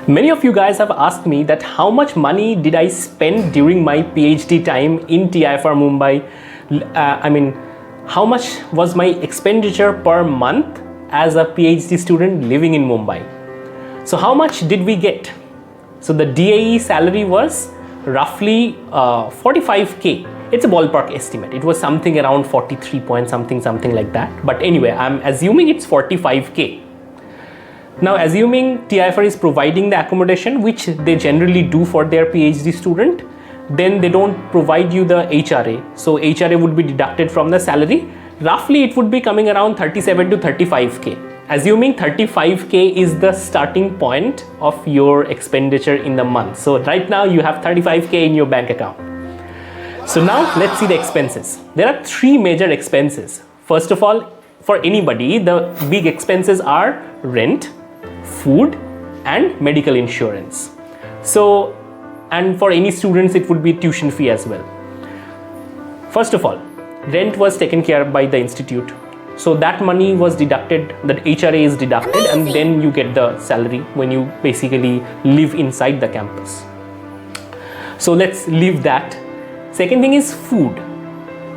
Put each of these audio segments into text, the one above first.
Many of you guys have asked me that how much money did I spend during my PhD time in TIFR Mumbai? How much was my expenditure per month as a PhD student living in Mumbai? So how much did we get? So the DAE salary was roughly 45k. It's a ballpark estimate. It was something around 43 point something like that. But anyway, I'm assuming it's 45k. Now, assuming TIFR is providing the accommodation, which they generally do for their PhD student, then they don't provide you the HRA. So HRA would be deducted from the salary. Roughly, it would be coming around 37 to 35k. Assuming 35k is the starting point of your expenditure in the month. So right now you have 35k in your bank account. So now let's see the expenses. There are three major expenses. First of all, for anybody, the big expenses are rent, food and medical insurance. So, and for any students it would be tuition fee as well. First of all, rent was taken care of by the institute. So that money was deducted, that HRA is deducted, and then you get the salary when you basically live inside the campus. So let's leave that. Second thing is food.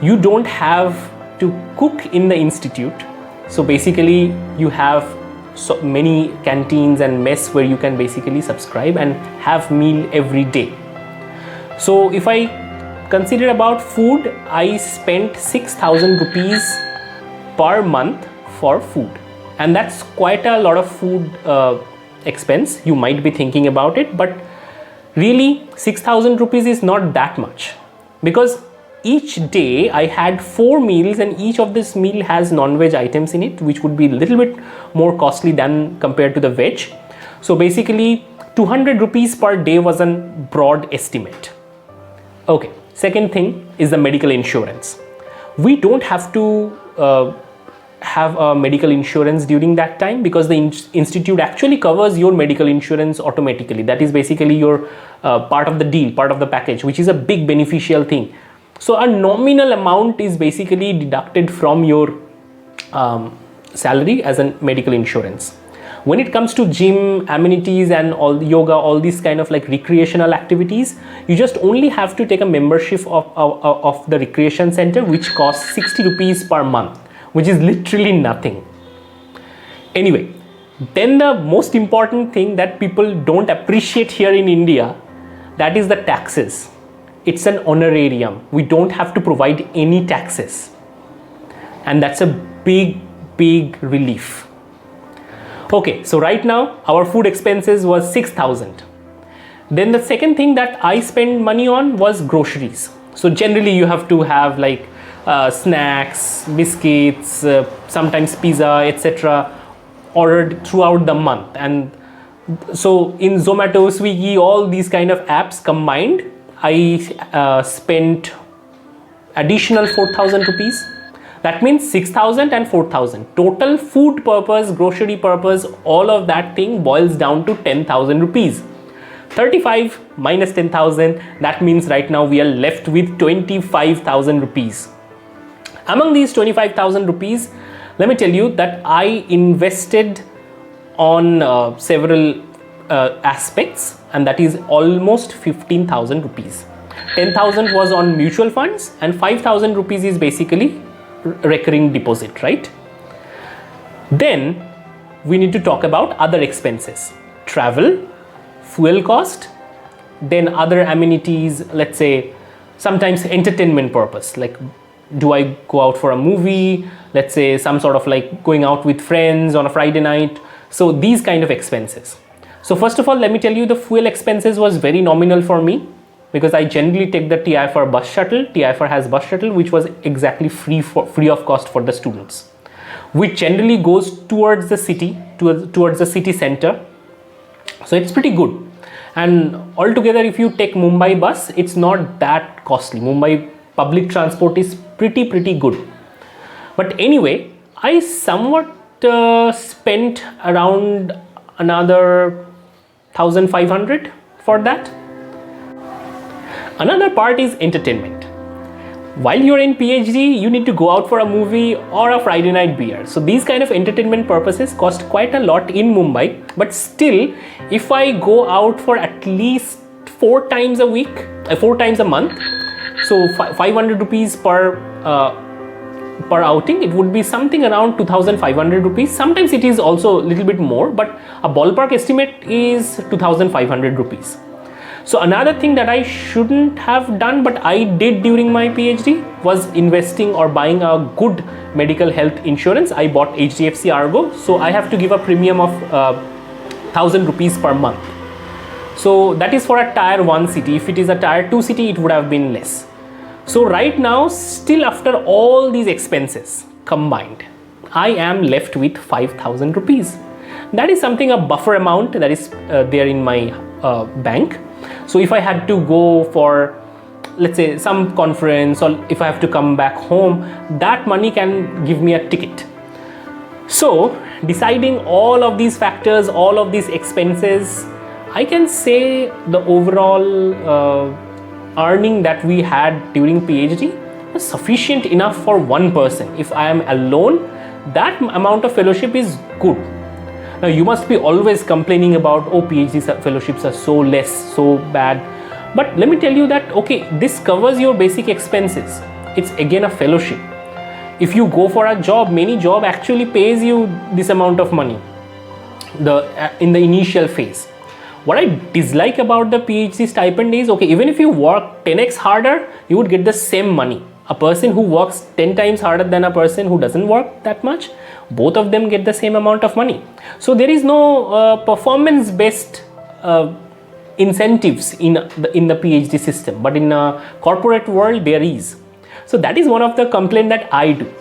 You don't have to cook in the institute. So basically you have so many canteens and mess where you can basically subscribe and have meal every day. So if I consider about food, I spent 6,000 rupees per month for food, and that's quite a lot of food expense. You might be thinking about it, but really 6,000 rupees is not that much, because each day I had 4 meals and each of this meal has non-veg items in it, which would be a little bit more costly than compared to the veg. So basically 200 rupees per day was a broad estimate. Okay, second thing is the medical insurance. We don't have to have a medical insurance during that time, because the institute actually covers your medical insurance automatically. That is basically your part of the deal, part of the package, which is a big beneficial thing. So a nominal amount is basically deducted from your salary as a medical insurance. When it comes to gym, amenities and all yoga, all these kind of like recreational activities, you just only have to take a membership of the recreation center, which costs 60 rupees per month, which is literally nothing. Anyway, then the most important thing that people don't appreciate here in India, that is the taxes. It's an honorarium. We don't have to provide any taxes, and that's a big relief. Okay, so right now our food expenses was 6,000. Then the second thing that I spent money on was groceries. So generally you have to have like snacks, biscuits, sometimes pizza, etc. ordered throughout the month. And so in Zomato, Swiggy, all these kind of apps combined, I spent additional 4,000 rupees. That means 6,000 and 4,000. Total food purpose, grocery purpose, all of that thing boils down to 10,000 rupees. 35 minus 10,000, that means right now we are left with 25,000 rupees. Among these 25,000 rupees, let me tell you that I invested on several aspects, and that is almost 15,000 rupees. 10,000 was on mutual funds and 5,000 rupees is basically recurring deposit, right? Then we need to talk about other expenses: travel, fuel cost, then other amenities, let's say sometimes entertainment purpose, like do I go out for a movie, let's say some sort of like going out with friends on a Friday night. So these kind of expenses. So first of all, let me tell you, the fuel expenses was very nominal for me, because I generally take the TIFR bus shuttle. TIFR has bus shuttle, which was exactly free of cost for the students, which generally goes towards the city, towards the city center. So it's pretty good. And altogether, if you take Mumbai bus, it's not that costly. Mumbai public transport is pretty good. But anyway, I somewhat spent around another 1,500 for that. Another part is entertainment. While you're in PhD, you need to go out for a movie or a Friday night beer. So these kind of entertainment purposes cost quite a lot in Mumbai. But still, if I go out for at least 4 times a week, 4 times a month, so 500 rupees per outing, it would be something around 2,500 rupees. Sometimes it is also a little bit more, but a ballpark estimate is 2,500 rupees. So another thing that I shouldn't have done, but I did during my PhD, was investing or buying a good medical health insurance. I bought HDFC Argo, so I have to give a premium of 1,000 rupees per month. So that is for a tier 1 city. If it is a tier 2 city, it would have been less. So right now, still after all these expenses combined, I am left with 5,000 rupees. That is something, a buffer amount that is there in my bank. So if I had to go for, let's say, some conference, or if I have to come back home, that money can give me a ticket. So deciding all of these factors, all of these expenses, I can say the overall earning that we had during PhD was sufficient enough for one person. If I am alone, that amount of fellowship is good. Now you must be always complaining about, oh, PhD fellowships are so less, so bad. But let me tell you that, okay, this covers your basic expenses. It's again a fellowship. If you go for a job, many job actually pays you this amount of money in the initial phase. What I dislike about the PhD stipend is, okay, even if you work 10x harder, you would get the same money. A person who works 10 times harder than a person who doesn't work that much, both of them get the same amount of money. So there is no performance based incentives in the PhD system, but in a corporate world there is. So that is one of the complaints that I do.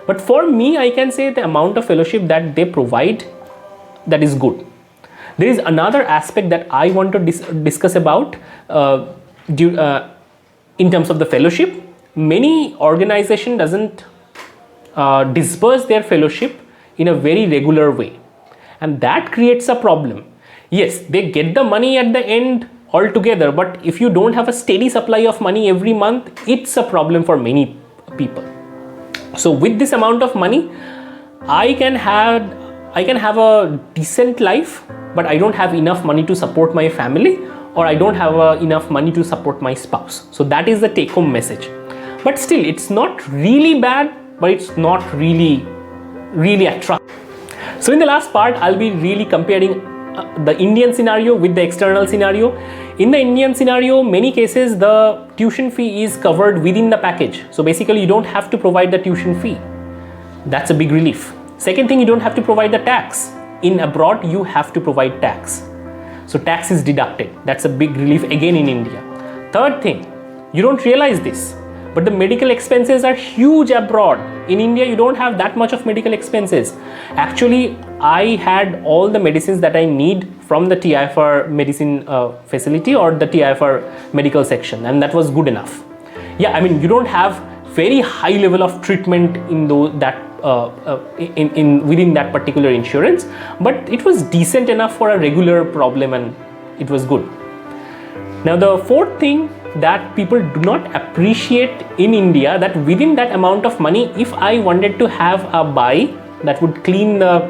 But for me, I can say the amount of fellowship that they provide, that is good. There is another aspect that I want to discuss about in terms of the fellowship. Many organizations doesn't disperse their fellowship in a very regular way, and that creates a problem. Yes, they get the money at the end altogether, but if you don't have a steady supply of money every month, it's a problem for many people. So with this amount of money, I can have a decent life, but I don't have enough money to support my family, or I don't have enough money to support my spouse. So that is the take home message. But still, it's not really bad, but it's not really attractive. So in the last part, I'll be really comparing the Indian scenario with the external scenario. In the Indian scenario, many cases the tuition fee is covered within the package. So basically, you don't have to provide the tuition fee. That's a big relief. Second thing, you don't have to provide the tax. In abroad, you have to provide tax. So tax is deducted. That's a big relief again in India. Third thing, you don't realize this, but the medical expenses are huge abroad. In India, you don't have that much of medical expenses. Actually, I had all the medicines that I need from the TIFR medicine facility or the TIFR medical section, and that was good enough. Yeah, I mean, you don't have very high level of treatment in within that particular insurance, but it was decent enough for a regular problem, and it was good. Now the fourth thing that people do not appreciate in India, that within that amount of money, if I wanted to have a bai that would clean the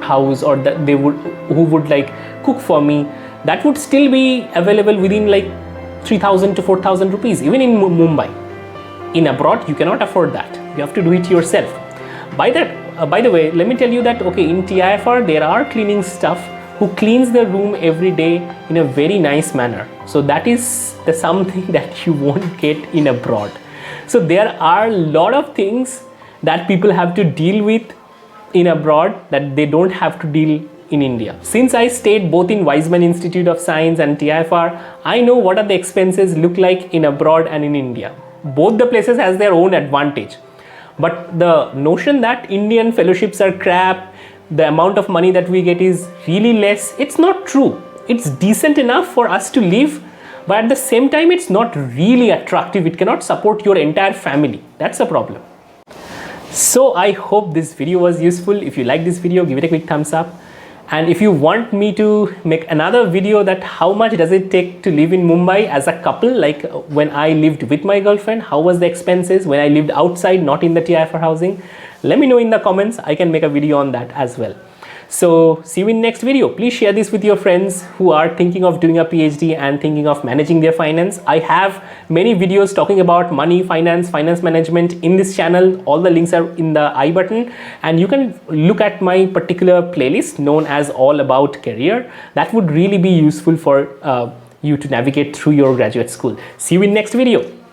house, or that who would like cook for me, that would still be available within like 3,000 to 4,000 rupees, even in Mumbai. In abroad, you cannot afford that. You have to do it yourself. By the way, let me tell you that, okay, in TIFR, there are cleaning staff who cleans the room every day in a very nice manner. So that is something that you won't get in abroad. So there are a lot of things that people have to deal with in abroad that they don't have to deal in India. Since I stayed both in Weizmann Institute of Science and TIFR, I know what are the expenses look like in abroad and in India. Both the places has their own advantage. But the notion that Indian fellowships are crap, the amount of money that we get is really less, it's not true. It's decent enough for us to live, but at the same time, it's not really attractive. It cannot support your entire family. That's a problem. So I hope this video was useful. If you like this video, give it a quick thumbs up. And if you want me to make another video that how much does it take to live in Mumbai as a couple, like when I lived with my girlfriend, how was the expenses when I lived outside, not in the TIFR housing, let me know in the comments. I can make a video on that as well. So see you in next video. Please share this with your friends who are thinking of doing a PhD and thinking of managing their finance. I have many videos talking about money, finance management in this channel. All the links are in the I button, and you can look at my particular playlist known as All About Career. That would really be useful for you to navigate through your graduate school. See you in next video.